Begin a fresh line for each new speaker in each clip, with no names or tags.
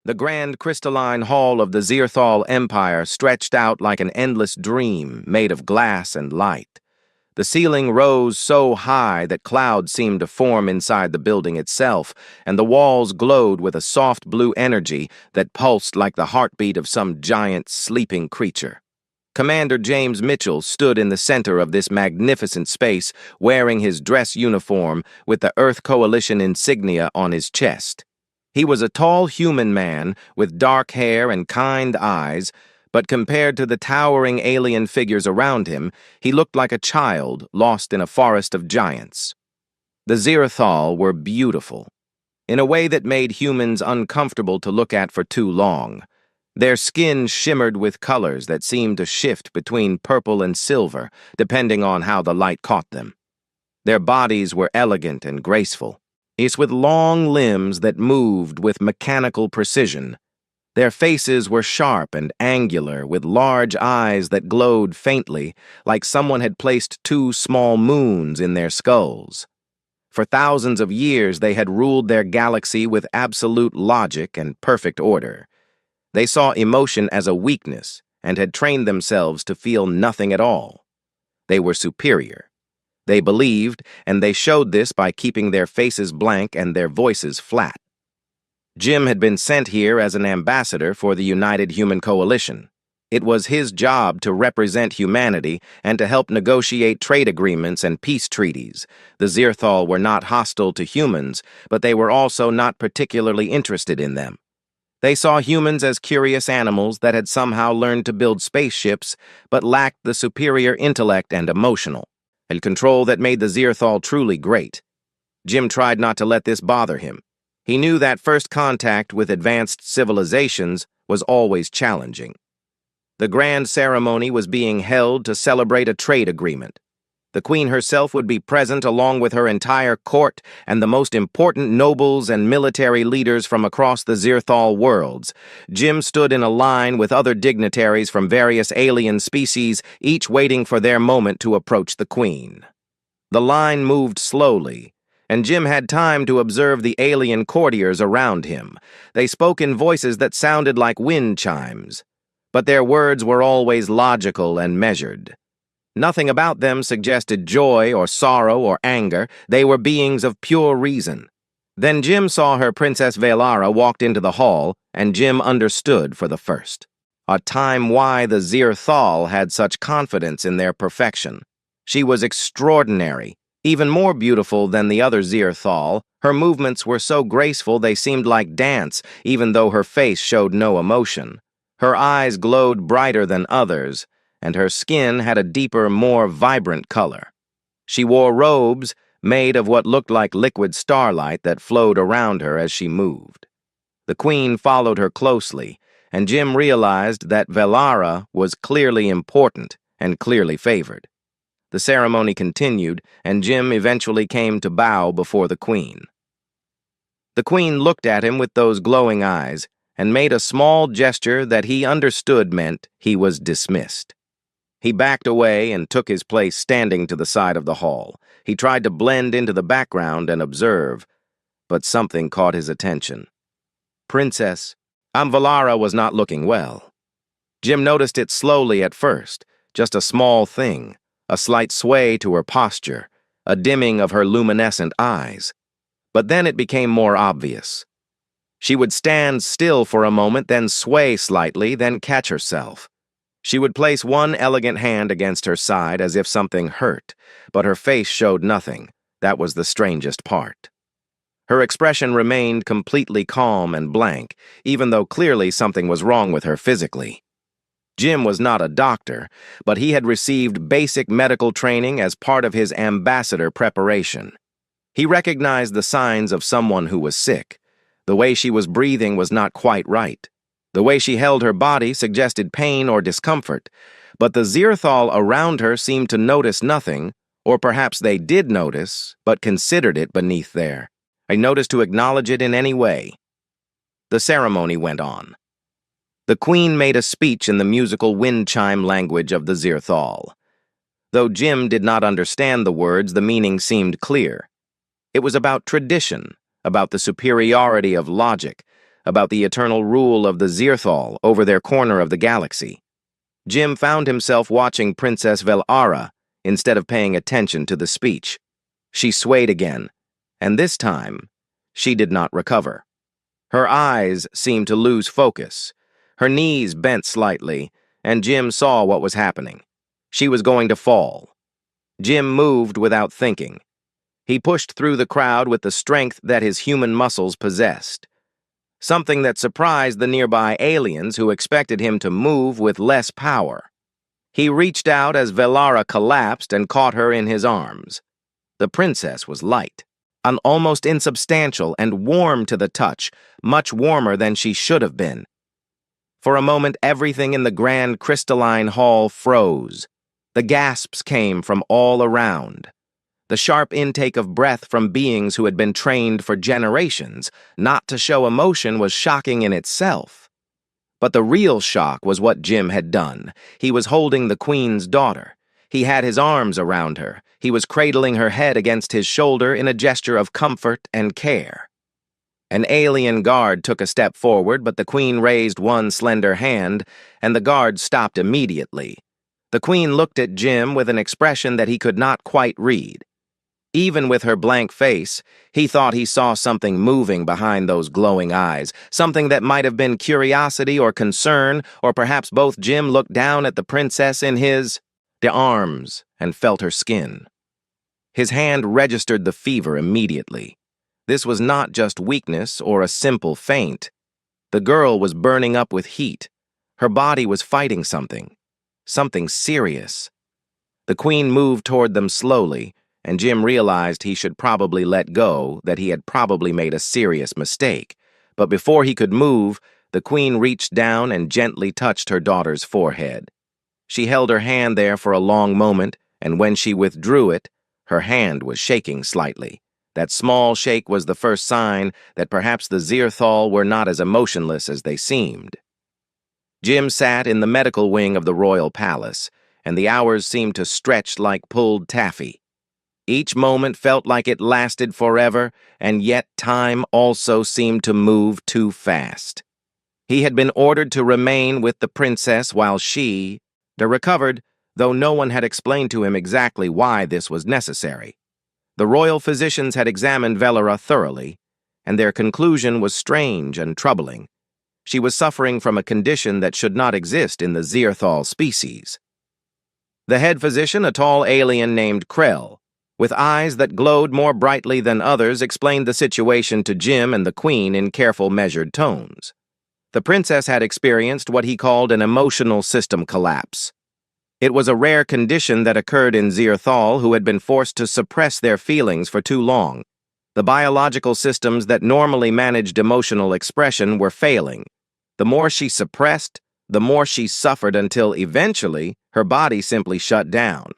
The grand crystalline hall of the Zierthal Empire stretched out like an endless dream made of glass and light. The ceiling rose so high that clouds seemed to form inside the building itself, and the walls glowed with a soft blue energy that pulsed like the heartbeat of some giant sleeping creature. Commander James Mitchell stood in the center of this magnificent space, wearing his dress uniform with the Earth Coalition insignia on his chest. He was a tall human man with dark hair and kind eyes, but compared to the towering alien figures around him, he looked like a child lost in a forest of giants. The Zierthal were beautiful, in a way that made humans uncomfortable to look at for too long. Their skin shimmered with colors that seemed to shift between purple and silver, depending on how the light caught them. Their bodies were elegant and graceful, each with long limbs that moved with mechanical precision. Their faces were sharp and angular, with large eyes that glowed faintly, like someone had placed two small moons in their skulls. For thousands of years, they had ruled their galaxy with absolute logic and perfect order. They saw emotion as a weakness and had trained themselves to feel nothing at all. They were superior. They believed, and they showed this by keeping their faces blank and their voices flat. Jim had been sent here as an ambassador for the United Human Coalition. It was his job to represent humanity and to help negotiate trade agreements and peace treaties. The Zierthal were not hostile to humans, but they were also not particularly interested in them. They saw humans as curious animals that had somehow learned to build spaceships, but lacked the superior intellect and emotional and control that made the Zierthal truly great. Jim tried not to let this bother him. He knew that first contact with advanced civilizations was always challenging. The grand ceremony was being held to celebrate a trade agreement. The Queen herself would be present along with her entire court and the most important nobles and military leaders from across the Zierthal worlds. Jim stood in a line with other dignitaries from various alien species, each waiting for their moment to approach the Queen. The line moved slowly, and Jim had time to observe the alien courtiers around him. They spoke in voices that sounded like wind chimes, but their words were always logical and measured. Nothing about them suggested joy or sorrow or anger. They were beings of pure reason. Then Jim saw her Princess Velara walked into the hall, and Jim understood for the first time why the Zierthal had such confidence in their perfection. She was extraordinary, even more beautiful than the other Zierthal. Her movements were so graceful they seemed like dance, even though her face showed no emotion. Her eyes glowed brighter than others, and her skin had a deeper, more vibrant color. She wore robes made of what looked like liquid starlight that flowed around her as she moved. The Queen followed her closely, and Jim realized that Velara was clearly important and clearly favored. The ceremony continued, and Jim eventually came to bow before the Queen. The Queen looked at him with those glowing eyes and made a small gesture that he understood meant he was dismissed. He backed away and took his place standing to the side of the hall. He tried to blend into the background and observe, but something caught his attention. Princess Velara was not looking well. Jim noticed it slowly at first, just a small thing, a slight sway to her posture, a dimming of her luminescent eyes. But then it became more obvious. She would stand still for a moment, then sway slightly, then catch herself. She would place one elegant hand against her side as if something hurt, but her face showed nothing. That was the strangest part. Her expression remained completely calm and blank, even though clearly something was wrong with her physically. Jim was not a doctor, but he had received basic medical training as part of his ambassador preparation. He recognized the signs of someone who was sick. The way she was breathing was not quite right. The way she held her body suggested pain or discomfort, but the Zierthal around her seemed to notice nothing, or perhaps they did notice, but considered it beneath their notice to acknowledge it in any way. The ceremony went on. The Queen made a speech in the musical wind chime language of the Zierthal. Though Jim did not understand the words, the meaning seemed clear. It was about tradition, about the superiority of logic, about the eternal rule of the Zirthal over their corner of the galaxy. Jim found himself watching Princess Velara instead of paying attention to the speech. She swayed again, and this time, she did not recover. Her eyes seemed to lose focus. Her knees bent slightly, and Jim saw what was happening. She was going to fall. Jim moved without thinking. He pushed through the crowd with the strength that his human muscles possessed, something that surprised the nearby aliens who expected him to move with less power. He reached out as Velara collapsed and caught her in his arms. The princess was light, almost insubstantial and warm to the touch, much warmer than she should have been. For a moment, everything in the grand crystalline hall froze. The gasps came from all around. The sharp intake of breath from beings who had been trained for generations not to show emotion was shocking in itself. But the real shock was what Jim had done. He was holding the Queen's daughter. He had his arms around her. He was cradling her head against his shoulder in a gesture of comfort and care. An alien guard took a step forward, but the Queen raised one slender hand, and the guard stopped immediately. The Queen looked at Jim with an expression that he could not quite read. Even with her blank face, he thought he saw something moving behind those glowing eyes, something that might have been curiosity or concern, or perhaps both. Jim looked down at the princess in his arms and felt her skin. His hand registered the fever immediately. This was not just weakness or a simple faint. The girl was burning up with heat. Her body was fighting something serious. The Queen moved toward them slowly, and Jim realized he should probably let go, that he had probably made a serious mistake. But before he could move, the Queen reached down and gently touched her daughter's forehead. She held her hand there for a long moment, and when she withdrew it, her hand was shaking slightly. That small shake was the first sign that perhaps the Zirthal were not as emotionless as they seemed. Jim sat in the medical wing of the royal palace, and the hours seemed to stretch like pulled taffy. Each moment felt like it lasted forever, and yet time also seemed to move too fast. He had been ordered to remain with the princess while she recovered, though no one had explained to him exactly why this was necessary. The royal physicians had examined Velara thoroughly, and their conclusion was strange and troubling. She was suffering from a condition that should not exist in the Zirthal species. The head physician, a tall alien named Krell, with eyes that glowed more brightly than others, explained the situation to Jim and the Queen in careful, measured tones. The princess had experienced what he called an emotional system collapse. It was a rare condition that occurred in Zirthal who had been forced to suppress their feelings for too long. The biological systems that normally managed emotional expression were failing. The more she suppressed, the more she suffered until eventually her body simply shut down.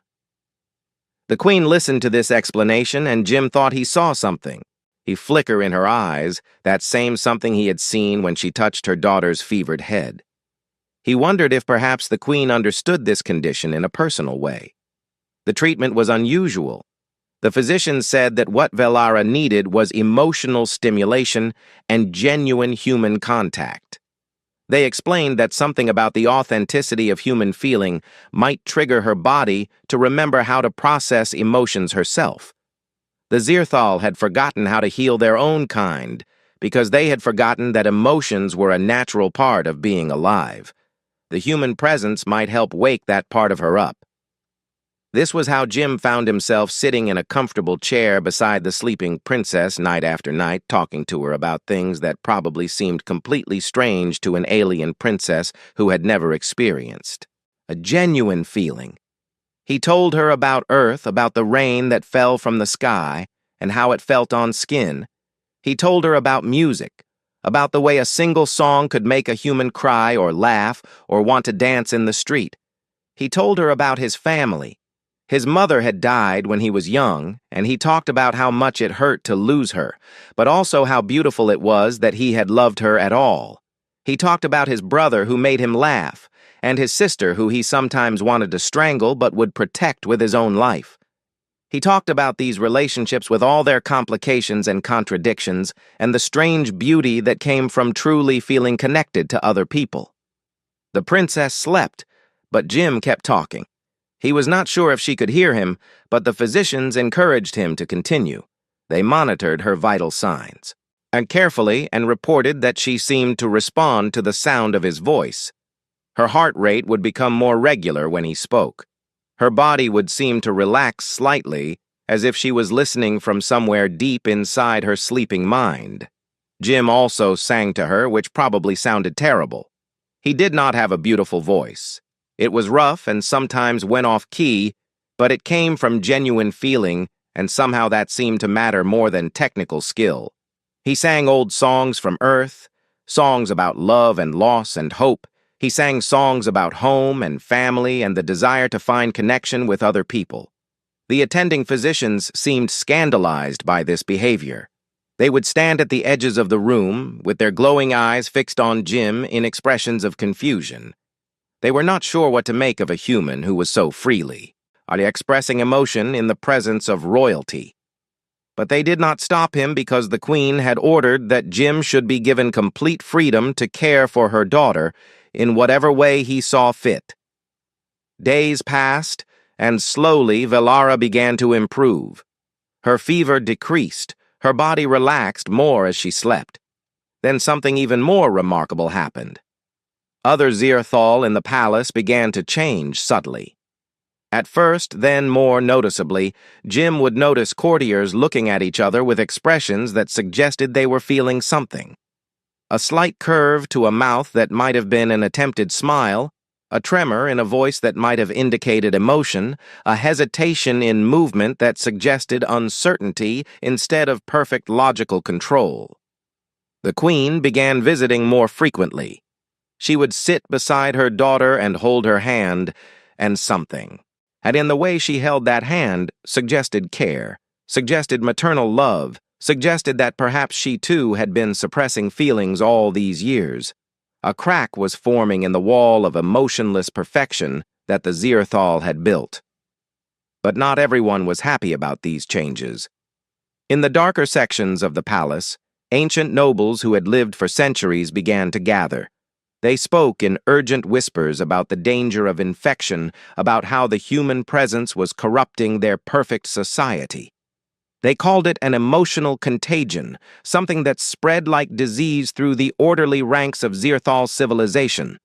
The Queen listened to this explanation, and Jim thought he saw something. A flicker in her eyes, that same something he had seen when she touched her daughter's fevered head. He wondered if perhaps the Queen understood this condition in a personal way. The treatment was unusual. The physicians said that what Velara needed was emotional stimulation and genuine human contact. They explained that something about the authenticity of human feeling might trigger her body to remember how to process emotions herself. The Zirthal had forgotten how to heal their own kind because they had forgotten that emotions were a natural part of being alive. The human presence might help wake that part of her up. This was how Jim found himself sitting in a comfortable chair beside the sleeping princess night after night, talking to her about things that probably seemed completely strange to an alien princess who had never experienced. A genuine feeling. He told her about Earth, about the rain that fell from the sky, and how it felt on skin. He told her about music, about the way a single song could make a human cry or laugh or want to dance in the street. He told her about his family. His mother had died when he was young, and he talked about how much it hurt to lose her, but also how beautiful it was that he had loved her at all. He talked about his brother who made him laugh, and his sister who he sometimes wanted to strangle but would protect with his own life. He talked about these relationships with all their complications and contradictions, and the strange beauty that came from truly feeling connected to other people. The princess slept, but Jim kept talking. He was not sure if she could hear him, but the physicians encouraged him to continue. They monitored her vital signs, and carefully and reported that she seemed to respond to the sound of his voice. Her heart rate would become more regular when he spoke. Her body would seem to relax slightly, as if she was listening from somewhere deep inside her sleeping mind. Jim also sang to her, which probably sounded terrible. He did not have a beautiful voice. It was rough and sometimes went off key, but it came from genuine feeling, and somehow that seemed to matter more than technical skill. He sang old songs from Earth, songs about love and loss and hope. He sang songs about home and family and the desire to find connection with other people. The attending physicians seemed scandalized by this behavior. They would stand at the edges of the room, with their glowing eyes fixed on Jim in expressions of confusion. They were not sure what to make of a human who was so freely expressing emotion in the presence of royalty. But they did not stop him because the Queen had ordered that Jim should be given complete freedom to care for her daughter in whatever way he saw fit. Days passed, and slowly Velara began to improve. Her fever decreased, her body relaxed more as she slept. Then something even more remarkable happened. Other Zierthal in the palace began to change subtly. At first, then more noticeably, Jim would notice courtiers looking at each other with expressions that suggested they were feeling something. A slight curve to a mouth that might have been an attempted smile, a tremor in a voice that might have indicated emotion, a hesitation in movement that suggested uncertainty instead of perfect logical control. The Queen began visiting more frequently. She would sit beside her daughter and hold her hand, and something. And in the way she held that hand, suggested care, suggested maternal love, suggested that perhaps she too had been suppressing feelings all these years. A crack was forming in the wall of emotionless perfection that the Zierthal had built. But not everyone was happy about these changes. In the darker sections of the palace, ancient nobles who had lived for centuries began to gather. They spoke in urgent whispers about the danger of infection, about how the human presence was corrupting their perfect society. They called it an emotional contagion, something that spread like disease through the orderly ranks of Zierthal civilization.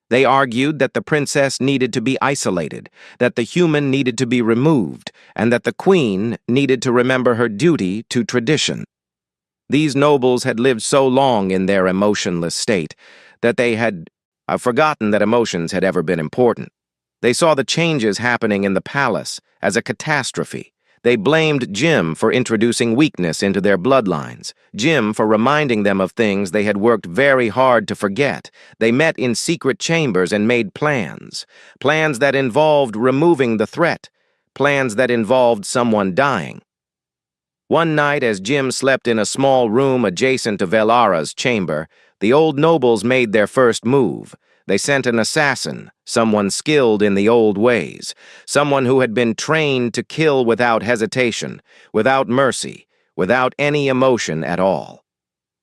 They argued that the princess needed to be isolated, that the human needed to be removed, and that the Queen needed to remember her duty to tradition. These nobles had lived so long in their emotionless state that they had forgotten that emotions had ever been important. They saw the changes happening in the palace as a catastrophe. They blamed Jim for introducing weakness into their bloodlines, Jim for reminding them of things they had worked very hard to forget. They met in secret chambers and made plans, plans that involved removing the threat, plans that involved someone dying. One night, as Jim slept in a small room adjacent to Velara's chamber, the old nobles made their first move. They sent an assassin, someone skilled in the old ways, someone who had been trained to kill without hesitation, without mercy, without any emotion at all.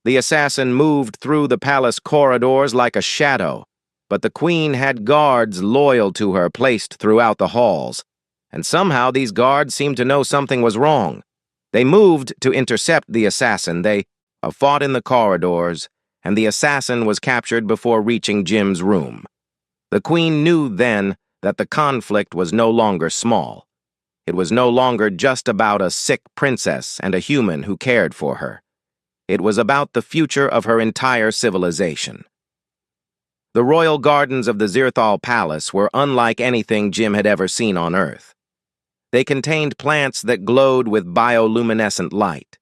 The assassin moved through the palace corridors like a shadow, but the Queen had guards loyal to her placed throughout the halls, and somehow these guards seemed to know something was wrong. They moved to intercept the assassin. They fought in the corridors, and the assassin was captured before reaching Jim's room. The Queen knew then that the conflict was no longer small. It was no longer just about a sick princess and a human who cared for her. It was about the future of her entire civilization. The royal gardens of the Zierthal Palace were unlike anything Jim had ever seen on Earth. They contained plants that glowed with bioluminescent light,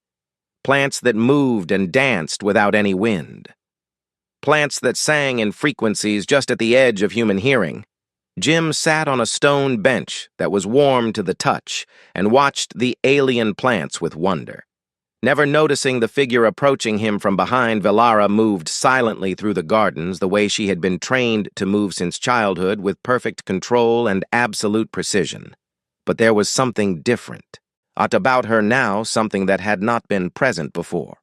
plants that moved and danced without any wind, plants that sang in frequencies just at the edge of human hearing. Jim sat on a stone bench that was warm to the touch and watched the alien plants with wonder. Never noticing the figure approaching him from behind, Velara moved silently through the gardens the way she had been trained to move since childhood, with perfect control and absolute precision. But there was something different. About her now something that had not been present before.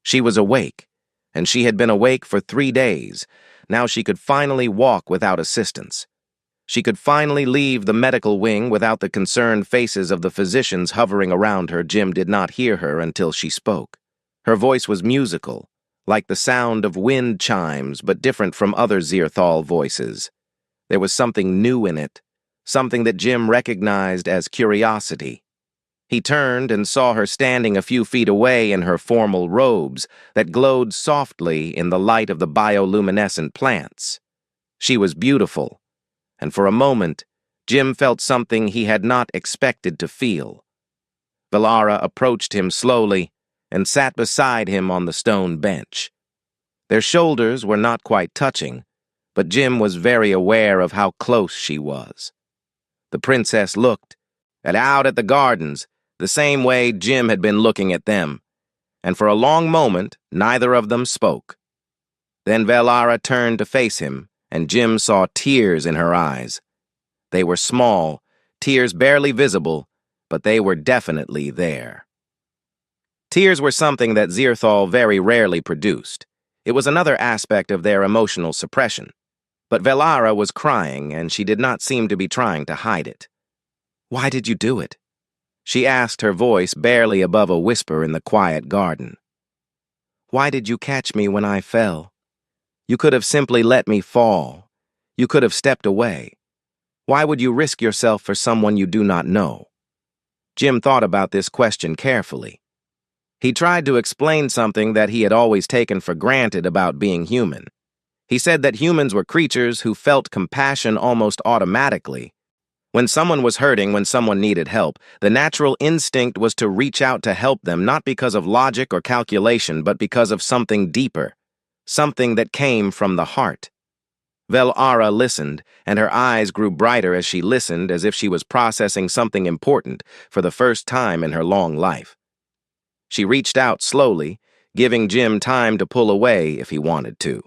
She was awake, and she had been awake for 3 days. Now she could finally walk without assistance. She could finally leave the medical wing without the concerned faces of the physicians hovering around her. Jim did not hear her until she spoke. Her voice was musical, like the sound of wind chimes, but different from other Zierthal voices. There was something new in it, something that Jim recognized as curiosity. He turned and saw her standing a few feet away in her formal robes that glowed softly in the light of the bioluminescent plants. She was beautiful, and for a moment, Jim felt something he had not expected to feel. Velara approached him slowly and sat beside him on the stone bench. Their shoulders were not quite touching, but Jim was very aware of how close she was. The princess looked out at the gardens, the same way Jim had been looking at them, and for a long moment, neither of them spoke. Then Velara turned to face him, and Jim saw tears in her eyes. They were small, tears barely visible, but they were definitely there. Tears were something that Zierthal very rarely produced. It was another aspect of their emotional suppression. But Velara was crying, and she did not seem to be trying to hide it. "Why did you do it?" she asked, her voice barely above a whisper in the quiet garden. "Why did you catch me when I fell? You could have simply let me fall. You could have stepped away. Why would you risk yourself for someone you do not know?" Jim thought about this question carefully. He tried to explain something that he had always taken for granted about being human. He said that humans were creatures who felt compassion almost automatically. When someone was hurting, when someone needed help, the natural instinct was to reach out to help them, not because of logic or calculation, but because of something deeper, something that came from the heart. Velara listened, and her eyes grew brighter as she listened, as if she was processing something important for the first time in her long life. She reached out slowly, giving Jim time to pull away if he wanted to.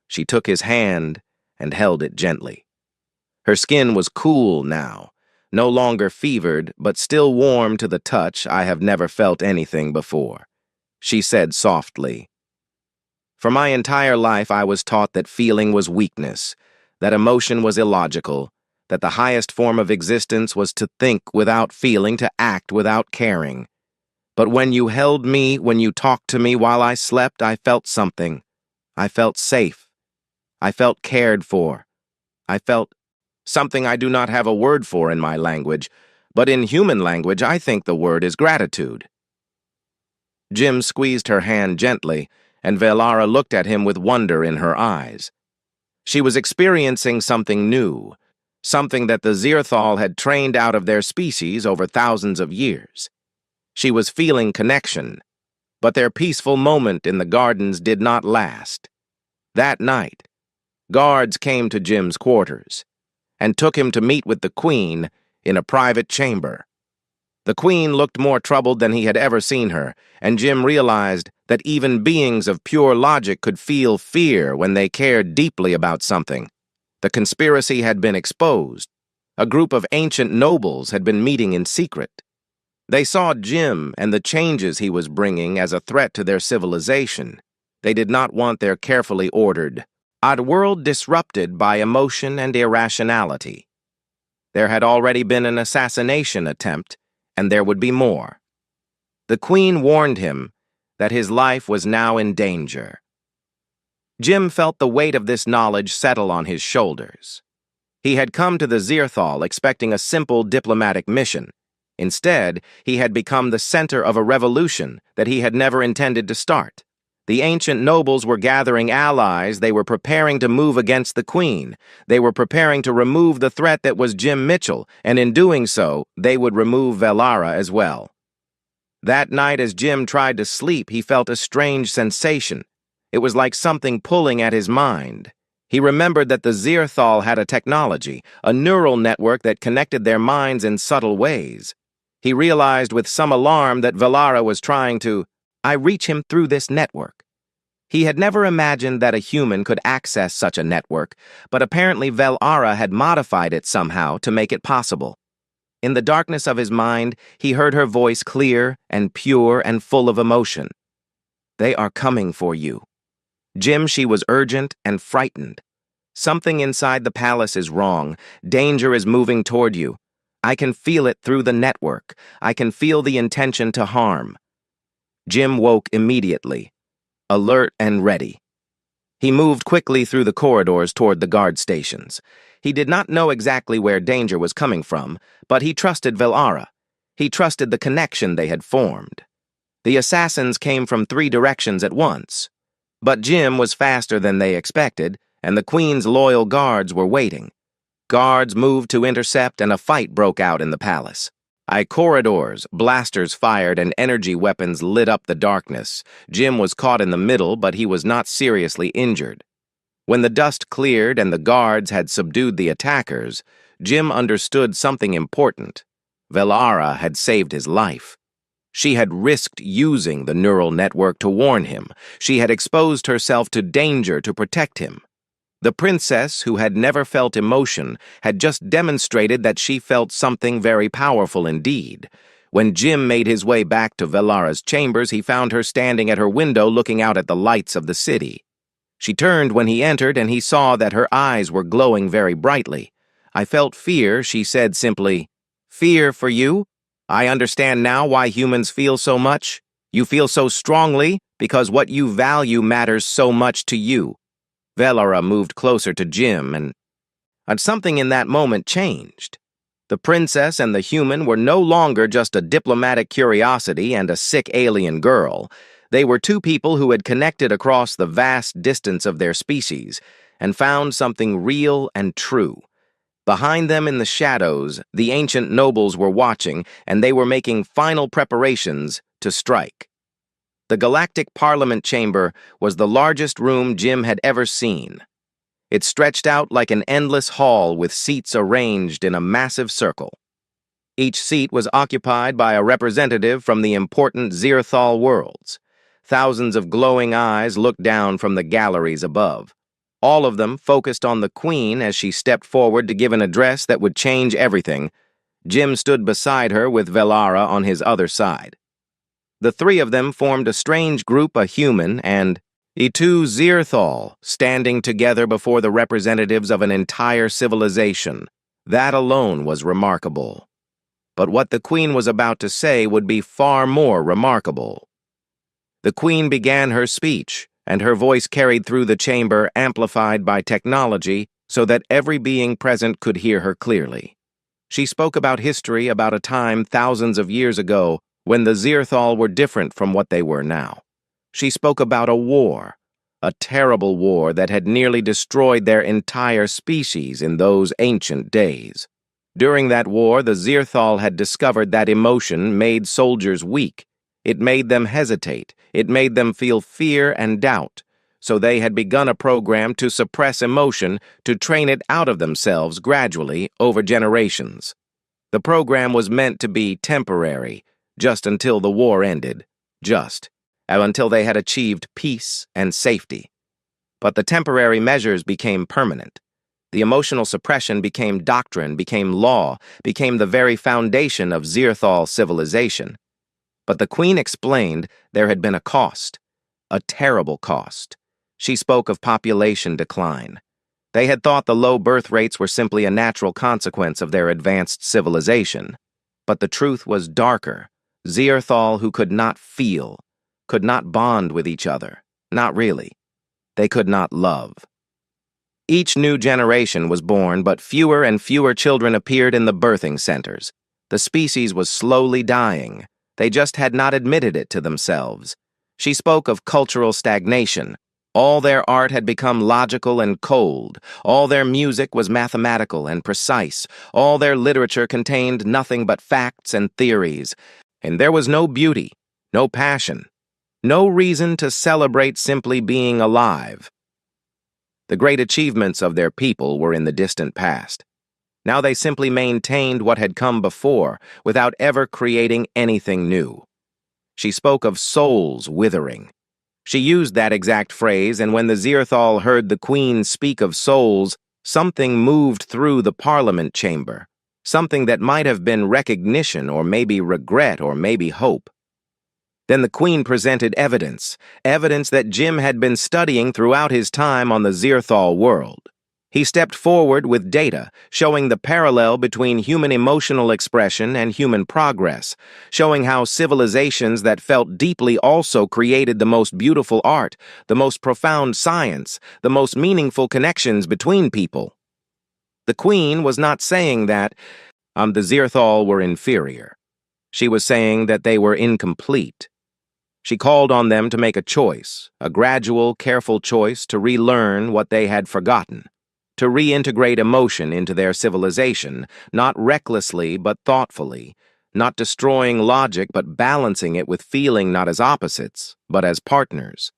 She took his hand and held it gently. Her skin was cool now, no longer fevered, but still warm to the touch. "I have never felt anything before," she said softly. "For my entire life I was taught that feeling was weakness, that emotion was illogical, that the highest form of existence was to think without feeling, to act without caring. But when you held me, when you talked to me while I slept, I felt something. I felt safe. I felt cared for. I felt something I do not have a word for in my language, but in human language I think the word is gratitude." Jim squeezed her hand gently, and Velara looked at him with wonder in her eyes. She was experiencing something new, something that the Zierthal had trained out of their species over thousands of years. She was feeling connection, but their peaceful moment in the gardens did not last. That night, guards came to Jim's quarters and took him to meet with the Queen in a private chamber. The Queen looked more troubled than he had ever seen her, and Jim realized that even beings of pure logic could feel fear when they cared deeply about something. The conspiracy had been exposed. A group of ancient nobles had been meeting in secret. They saw Jim and the changes he was bringing as a threat to their civilization. They did not want their carefully ordered world disrupted by emotion and irrationality. There had already been an assassination attempt, and there would be more. The Queen warned him that his life was now in danger. Jim felt the weight of this knowledge settle on his shoulders. He had come to the Zierthal expecting a simple diplomatic mission. Instead, he had become the center of a revolution that he had never intended to start. The ancient nobles were gathering allies. They were preparing to move against the Queen. They were preparing to remove the threat that was Jim Mitchell, and in doing so, they would remove Velara as well. That night, as Jim tried to sleep, he felt a strange sensation. It was like something pulling at his mind. He remembered that the Zierthal had a technology, a neural network that connected their minds in subtle ways. He realized with some alarm that Velara was trying to reach him through this network. He had never imagined that a human could access such a network, but apparently Velara had modified it somehow to make it possible. In the darkness of his mind, he heard her voice clear and pure and full of emotion. "They are coming for you." Jim, she was urgent and frightened. "Something inside the palace is wrong. Danger is moving toward you. I can feel it through the network. I can feel the intention to harm." Jim woke immediately, alert and ready. He moved quickly through the corridors toward the guard stations. He did not know exactly where danger was coming from, but he trusted Velara. He trusted the connection they had formed. The assassins came from 3 directions at once. But Jim was faster than they expected, and the Queen's loyal guards were waiting. Guards moved to intercept, and a fight broke out in the palace. Corridors, blasters fired, and energy weapons lit up the darkness. Jim was caught in the middle, but he was not seriously injured. When the dust cleared and the guards had subdued the attackers, Jim understood something important. Velara had saved his life. She had risked using the neural network to warn him. She had exposed herself to danger to protect him. The princess, who had never felt emotion, had just demonstrated that she felt something very powerful indeed. When Jim made his way back to Velara's chambers, he found her standing at her window looking out at the lights of the city. She turned when he entered, and he saw that her eyes were glowing very brightly. "I felt fear," she said simply. "Fear for you? I understand now why humans feel so much. You feel so strongly because what you value matters so much to you." Velara moved closer to Jim, and something in that moment changed. The princess and the human were no longer just a diplomatic curiosity and a sick alien girl. They were 2 people who had connected across the vast distance of their species and found something real and true. Behind them in the shadows, the ancient nobles were watching, and they were making final preparations to strike. The Galactic Parliament Chamber was the largest room Jim had ever seen. It stretched out like an endless hall with seats arranged in a massive circle. Each seat was occupied by a representative from the important Zirthal worlds. Thousands of glowing eyes looked down from the galleries above. All of them focused on the Queen as she stepped forward to give an address that would change everything. Jim stood beside her with Velara on his other side. The 3 of them formed a strange group, a human and two Zirthal, standing together before the representatives of an entire civilization. That alone was remarkable. But what the Queen was about to say would be far more remarkable. The Queen began her speech, and her voice carried through the chamber, amplified by technology, so that every being present could hear her clearly. She spoke about history, about a time thousands of years ago when the Zirthal were different from what they were now. She spoke about a war, a terrible war that had nearly destroyed their entire species in those ancient days. During that war, the Zirthal had discovered that emotion made soldiers weak. It made them hesitate. It made them feel fear and doubt. So they had begun a program to suppress emotion, to train it out of themselves gradually over generations. The program was meant to be temporary, just until the war ended, until they had achieved peace and safety. But the temporary measures became permanent. The emotional suppression became doctrine, became law, became the very foundation of Zirthal civilization. But the Queen explained there had been a cost, a terrible cost. She spoke of population decline. They had thought the low birth rates were simply a natural consequence of their advanced civilization. But the truth was darker. Zirthal who could not feel, could not bond with each other. Not really. They could not love. Each new generation was born, but fewer and fewer children appeared in the birthing centers. The species was slowly dying. They just had not admitted it to themselves. She spoke of cultural stagnation. All their art had become logical and cold. All their music was mathematical and precise. All their literature contained nothing but facts and theories. And there was no beauty, no passion, no reason to celebrate simply being alive. The great achievements of their people were in the distant past. Now they simply maintained what had come before, without ever creating anything new. She spoke of souls withering. She used that exact phrase, and when the Zirthal heard the Queen speak of souls, something moved through the Parliament chamber. something that might have been recognition or maybe regret or maybe hope. Then the Queen presented evidence that Jim had been studying throughout his time on the Zirthal world. He stepped forward with data showing the parallel between human emotional expression and human progress, showing how civilizations that felt deeply also created the most beautiful art, the most profound science, the most meaningful connections between people. The Queen was not saying that the Zirthal were inferior. She was saying that they were incomplete. She called on them to make a choice, a gradual, careful choice to relearn what they had forgotten, to reintegrate emotion into their civilization, not recklessly but thoughtfully, not destroying logic but balancing it with feeling not as opposites, but as partners.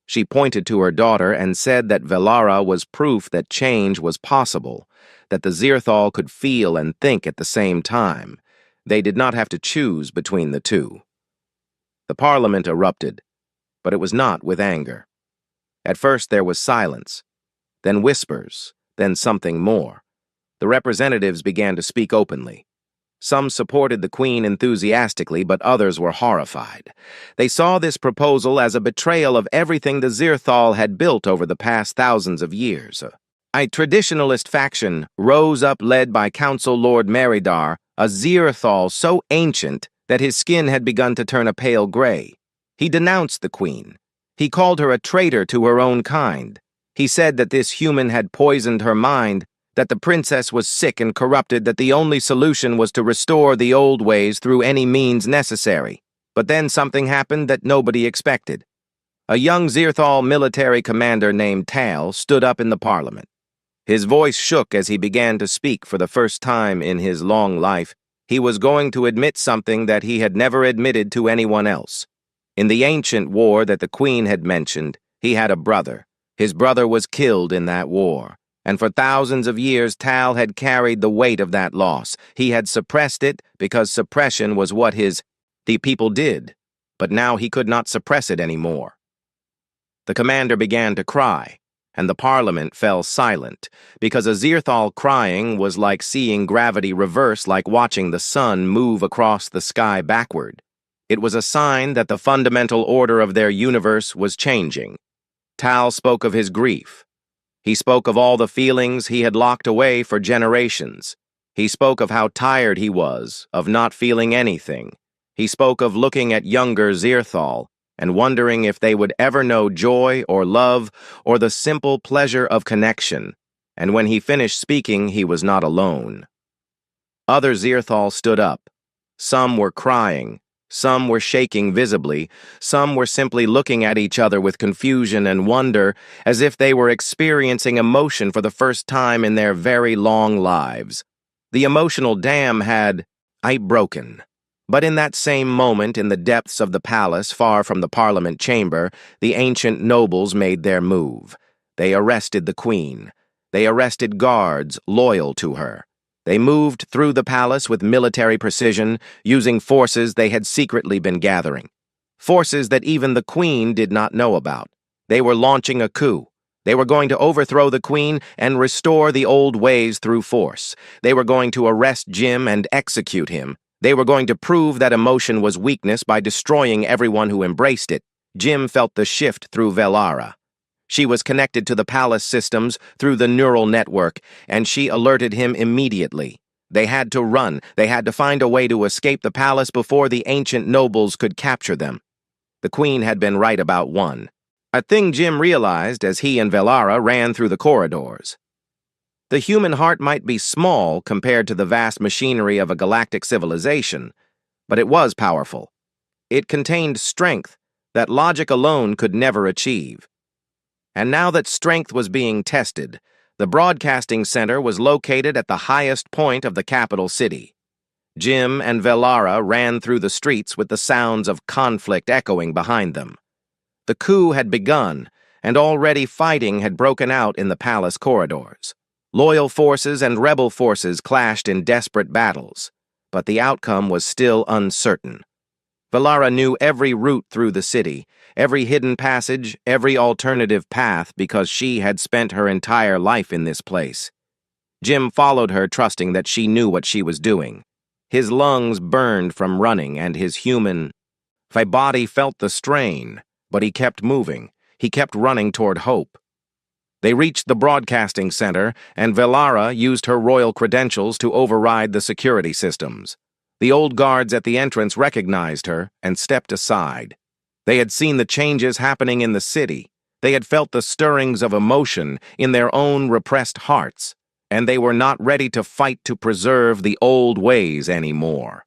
She pointed to her daughter and said that Velara was proof that change was possible, that the Zirthal could feel and think at the same time. They did not have to choose between the two. The Parliament erupted, but it was not with anger. At first there was silence, then whispers, then something more. The representatives began to speak openly. Some supported the Queen enthusiastically, but others were horrified. They saw this proposal as a betrayal of everything the Zirthal had built over the past thousands of years. A traditionalist faction rose up led by Council Lord Meridar, a Zirthal so ancient that his skin had begun to turn a pale gray. He denounced the Queen. He called her a traitor to her own kind. He said that this human had poisoned her mind, that the princess was sick and corrupted, that the only solution was to restore the old ways through any means necessary. But then something happened that nobody expected. A young Zirthal military commander named Tal stood up in the Parliament. His voice shook as he began to speak for the first time in his long life. He was going to admit something that he had never admitted to anyone else. In the ancient war that the Queen had mentioned, he had a brother. His brother was killed in that war, and for thousands of years Tal had carried the weight of that loss. He had suppressed it because suppression was what the people did, but now he could not suppress it anymore. The commander began to cry, and the Parliament fell silent, because a Zirthal crying was like seeing gravity reverse, like watching the sun move across the sky backward. It was a sign that the fundamental order of their universe was changing. Tal spoke of his grief. He spoke of all the feelings he had locked away for generations. He spoke of how tired he was, of not feeling anything. He spoke of looking at younger Zirthal and wondering if they would ever know joy or love or the simple pleasure of connection. And when he finished speaking, he was not alone. Other Zirthal stood up. Some were crying. Some were shaking visibly. Some were simply looking at each other with confusion and wonder, as if they were experiencing emotion for the first time in their very long lives. The emotional dam had broken. But in that same moment, in the depths of the palace, far from the Parliament chamber, the ancient nobles made their move. They arrested the Queen. They arrested guards loyal to her. They moved through the palace with military precision, using forces they had secretly been gathering. Forces that even the Queen did not know about. They were launching a coup. They were going to overthrow the Queen and restore the old ways through force. They were going to arrest Jim and execute him. They were going to prove that emotion was weakness by destroying everyone who embraced it. Jim felt the shift through Velara. She was connected to the palace systems through the neural network, and she alerted him immediately. They had to run. They had to find a way to escape the palace before the ancient nobles could capture them. The Queen had been right about one. A thing Jim realized as he and Velara ran through the corridors. The human heart might be small compared to the vast machinery of a galactic civilization, but it was powerful. It contained strength that logic alone could never achieve. And now that strength was being tested, the broadcasting center was located at the highest point of the capital city. Jim and Velara ran through the streets with the sounds of conflict echoing behind them. The coup had begun, and already fighting had broken out in the palace corridors. Loyal forces and rebel forces clashed in desperate battles, but the outcome was still uncertain. Velara knew every route through the city, every hidden passage, every alternative path, because she had spent her entire life in this place. Jim followed her, trusting that she knew what she was doing. His lungs burned from running, and his human body felt the strain, but he kept moving. He kept running toward hope. They reached the broadcasting center, and Velara used her royal credentials to override the security systems. The old guards at the entrance recognized her and stepped aside. They had seen the changes happening in the city. They had felt the stirrings of emotion in their own repressed hearts, and they were not ready to fight to preserve the old ways anymore.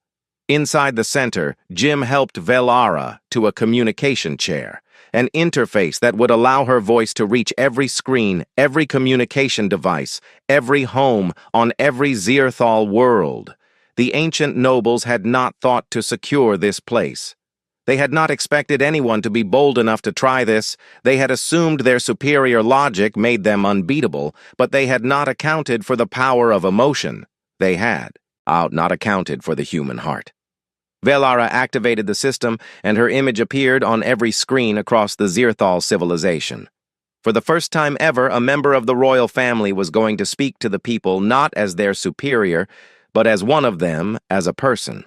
Inside the center, Jim helped Velara to a communication chair, an interface that would allow her voice to reach every screen, every communication device, every home on every Zierthal world. The ancient nobles had not thought to secure this place. They had not expected anyone to be bold enough to try this. They had assumed their superior logic made them unbeatable, but they had not accounted for the power of emotion. They had not accounted for the human heart. Velara activated the system, and her image appeared on every screen across the Zierthal civilization. For the first time ever, a member of the royal family was going to speak to the people not as their superior, but as one of them, as a person.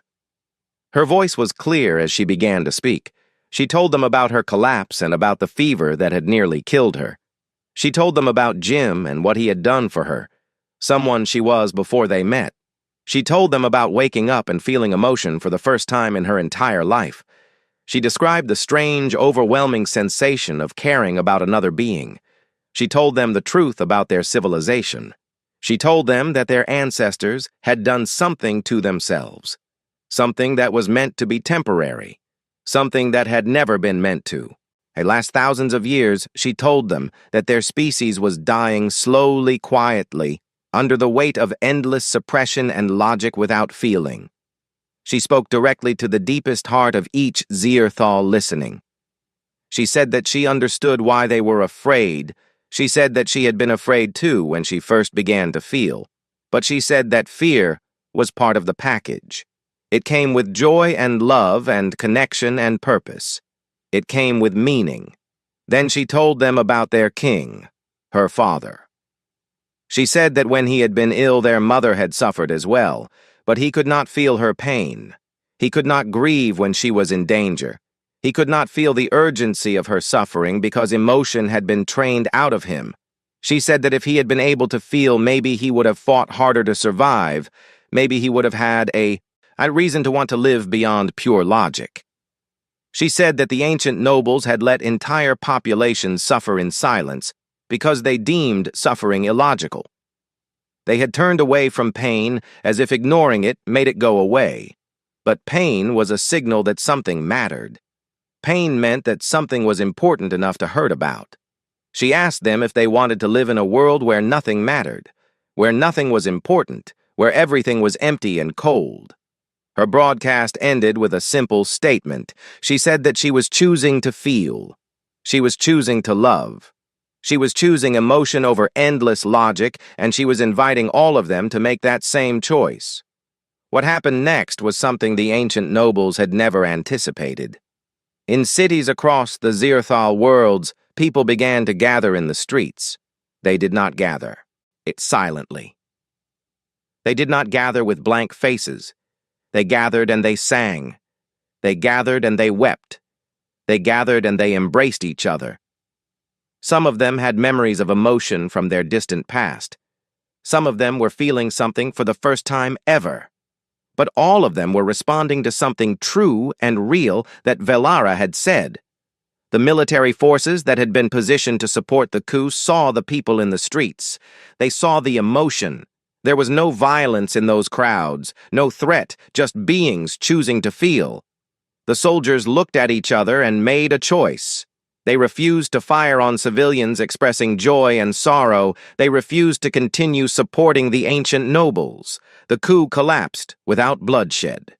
Her voice was clear as she began to speak. She told them about her collapse and about the fever that had nearly killed her. She told them about Jim and what he had done for her, someone she was before they met. She told them about waking up and feeling emotion for the first time in her entire life. She described the strange, overwhelming sensation of caring about another being. She told them the truth about their civilization. She told them that their ancestors had done something to themselves, something that was meant to be temporary, something that had never been meant to. At last thousands of years, she told them that their species was dying slowly, quietly, under the weight of endless suppression and logic without feeling. She spoke directly to the deepest heart of each Zierthal listening. She said that she understood why they were afraid. She said that she had been afraid too when she first began to feel. But she said that fear was part of the package. It came with joy and love and connection and purpose. It came with meaning. Then she told them about their king, her father. She said that when he had been ill, their mother had suffered as well, but he could not feel her pain. He could not grieve when she was in danger. He could not feel the urgency of her suffering because emotion had been trained out of him. She said that if he had been able to feel, maybe he would have fought harder to survive. Maybe he would have had a reason to want to live beyond pure logic. She said that the ancient nobles had let entire populations suffer in silence because they deemed suffering illogical. They had turned away from pain as if ignoring it made it go away. But pain was a signal that something mattered. Pain meant that something was important enough to hurt about. She asked them if they wanted to live in a world where nothing mattered, where nothing was important, where everything was empty and cold. Her broadcast ended with a simple statement. She said that she was choosing to feel. She was choosing to love. She was choosing emotion over endless logic, and she was inviting all of them to make that same choice. What happened next was something the ancient nobles had never anticipated. In cities across the Zierthal worlds, people began to gather in the streets. They did not gather silently. They did not gather with blank faces. They gathered and they sang. They gathered and they wept. They gathered and they embraced each other. Some of them had memories of emotion from their distant past. Some of them were feeling something for the first time ever. But all of them were responding to something true and real that Velara had said. The military forces that had been positioned to support the coup saw the people in the streets. They saw the emotion. There was no violence in those crowds, no threat, just beings choosing to feel. The soldiers looked at each other and made a choice. They refused to fire on civilians expressing joy and sorrow. They refused to continue supporting the ancient nobles. The coup collapsed without bloodshed.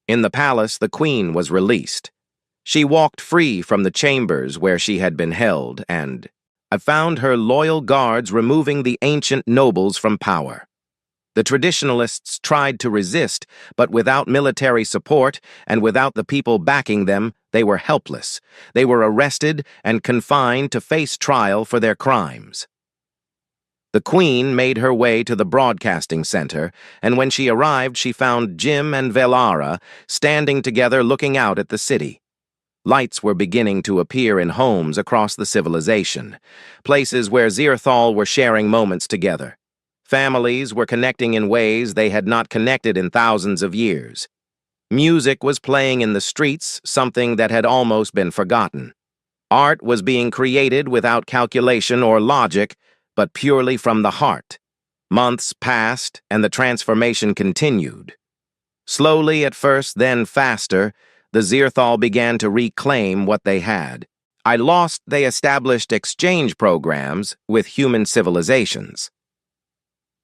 In the palace, the queen was released. She walked free from the chambers where she had been held, and I found her loyal guards removing the ancient nobles from power. The traditionalists tried to resist, but without military support and without the people backing them, they were helpless. They were arrested and confined to face trial for their crimes. The Queen made her way to the broadcasting center, and when she arrived, she found Jim and Velara standing together looking out at the city. Lights were beginning to appear in homes across the civilization, places where Zirthal were sharing moments together. Families were connecting in ways they had not connected in thousands of years. Music was playing in the streets, something that had almost been forgotten. Art was being created without calculation or logic, but purely from the heart. Months passed, and the transformation continued. Slowly at first, then faster, the Zirthal began to reclaim what they had. They established exchange programs with human civilizations.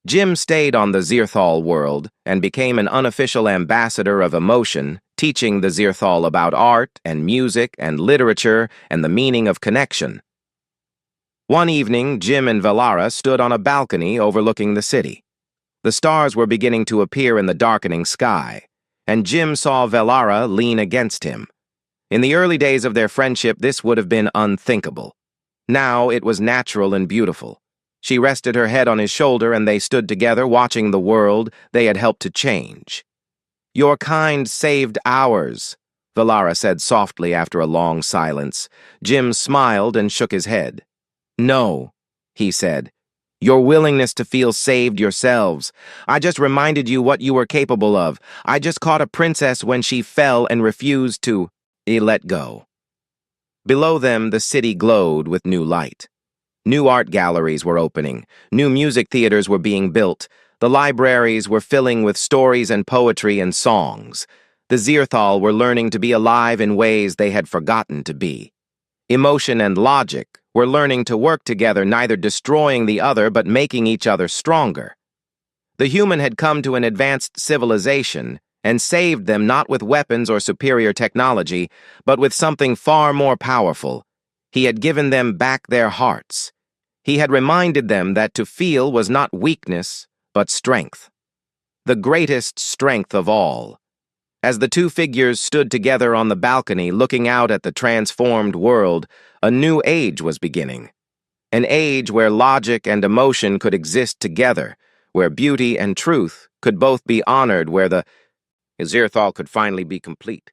Jim stayed on the Zirthal world and became an unofficial ambassador of emotion, teaching the Zirthal about art and music and literature and the meaning of connection. One evening, Jim and Velara stood on a balcony overlooking the city. The stars were beginning to appear in the darkening sky, and Jim saw Velara lean against him. In the early days of their friendship, this would have been unthinkable. Now it was natural and beautiful. She rested her head on his shoulder, and they stood together watching the world they had helped to change. "Your kind saved ours," Velara said softly after a long silence. Jim smiled and shook his head. "No," he said. "Your willingness to feel saved yourselves. I just reminded you what you were capable of. I just caught a princess when she fell and refused to let go." Below them, the city glowed with new light. New art galleries were opening. New music theaters were being built. The libraries were filling with stories and poetry and songs. The Zirthal were learning to be alive in ways they had forgotten to be. Emotion and logic were learning to work together, neither destroying the other but making each other stronger. The human had come to an advanced civilization and saved them not with weapons or superior technology, but with something far more powerful. He had given them back their hearts. He had reminded them that to feel was not weakness, but strength. The greatest strength of all. As the two figures stood together on the balcony looking out at the transformed world, a new age was beginning. An age where logic and emotion could exist together, where beauty and truth could both be honored, where the Zirthal could finally be complete.